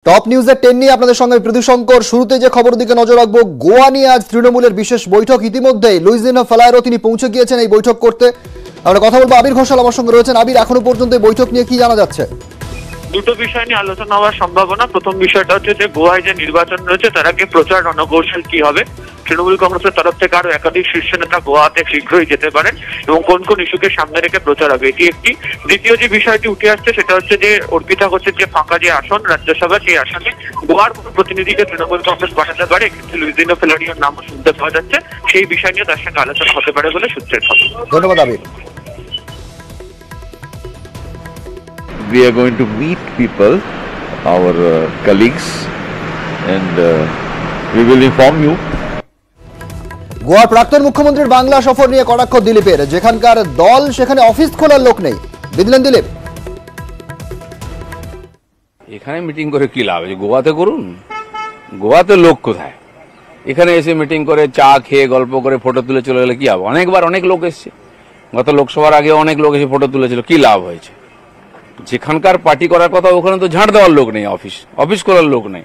Top নিউজের 10 নিয়ে আপনাদের সঙ্গে প্রদীপশঙ্কর। শুরুতে যে খবর দিকে নজর রাখবো, গোয়া নিয়ে আজ তৃণমূলের বিশেষ বৈঠক। ইতিমধ্যেই লুইজিনো ফেলায়েরো তিনি পৌঁছে গিয়েছেন এই বৈঠক করতে। আমরা কথা বলবো, আবির ঘোষাল আমার সঙ্গে রয়েছেন। আবির, এখনো পর্যন্ত এই বৈঠক নিয়ে কি জানা যাচ্ছে? দুটো বিষয় নিয়ে আলোচনা হওয়ার সম্ভাবনা। প্রথম বিষয়টা হচ্ছে যে গোয়ায় যে নির্বাচন রয়েছে তার আগে প্রচার রণকৌশল কি হবে। তৃণমূল কংগ্রেসের তরফ থেকে আরো একাধিক শীর্ষ নেতা গোয়াতে শীঘ্রই যেতে পারেন এবং কোন কোন ইস্যুকে সামনে রেখে প্রচার হবে, এটি একটি। দ্বিতীয় যে বিষয়টি উঠে আসছে সেটা হচ্ছে যে অর্পিতা ঘোষের যে ফাঁকা যে আসন রাজ্যসভা, সেই আসনে গোয়ার কোনো প্রতিনিধিকে তৃণমূল কংগ্রেস পাঠাতে পারে। এক্ষেত্রে লুইজিনো ফেলারিওর নামও শুনতে পাওয়া যাচ্ছে। সেই বিষয় নিয়ে তার সঙ্গে আলোচনা হতে পারে বলে সূত্রের খবর। ধন্যবাদ আবির। We are going to meet people, our colleagues, and we will inform you. গোয়ার প্রাক্তন মুখ্যমন্ত্রীর বাংলা সফর নিয়ে কটাক্ষ দিলীপের। যেখানকার দল সেখানে অফিস খোলার লোক নেই, বুঝলেন দিলীপ। এখানে মিটিং করে কি লাভ? গোয়াতে করুন, গোয়াতে লোক কোথায়? এখানে এসে মিটিং করে চা খেয়ে গল্প করে ফটো তুলে চলে গেলে কি হবে? অনেকবার অনেক লোক এসছে, গত লোকসভার আগে অনেক লোক এসে ফটো তুলেছিল, কি লাভ হয়েছে? যেখানকার পার্টি করার কথা ওখানে তো ঝাঁট দেওয়ার লোক নেই, অফিস করার লোক নেই,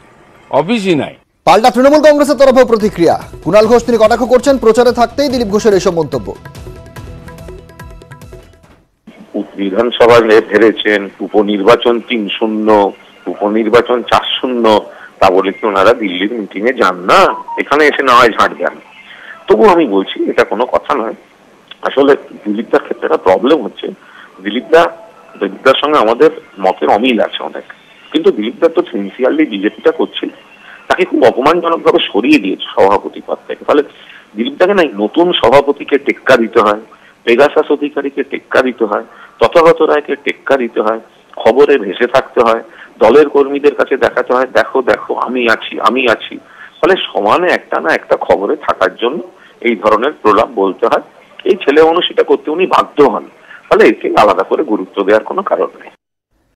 অফিসই নাই। পাল্টা তৃণমূল কংগ্রেসের তরফেও প্রতিক্রিয়া। কুণাল ঘোষ তিনি কটাক্ষ করছেন প্রচারে থাকতেই দিলীপ ঘোষের এসব মন্তব্য। বিধানসভায় হেরেছেন, উপনির্বাচন 3-0, উপনির্বাচন 4-0, তা বলে কি ওনারা দিল্লির মিটিং এ যান না? এখানে এসে না হয় ঝাঁট দেন। তবু আমি বলছি এটা কোনো কথা নয়। আসলে দিলীপদার ক্ষেত্রে একটা প্রবলেম হচ্ছে, দিলীপদার সঙ্গে আমাদের মতের অমিল আছে অনেক, কিন্তু দিলীপদার তো সিনসিয়ারলি বিজেপিটা করছিল, তাকে খুব অপমানজনক ভাবে সরিয়ে দিয়েছে সভাপতি পদ থেকে। ফলে দিলীপদাকে না নতুন সভাপতিকে টেক্কা দিতে হয়, পেগাসাস অধিকারীকে টেক্কা দিতে হয়, তথাগত রায়কে টেক্কা দিতে হয়, খবরে ভেসে থাকতে হয়, দলের কর্মীদের কাছে দেখাতে হয়, দেখো দেখো আমি আছি। ফলে সমানে একটা না একটা খবরে থাকার জন্য এই ধরনের প্রলাপ বলতে হয়। এই ছেলে মানুষ এটা করতে উনি বাধ্য হন। ফলে একে আলাদা করে গুরুত্ব দেওয়ার কোনো কারণ নেই।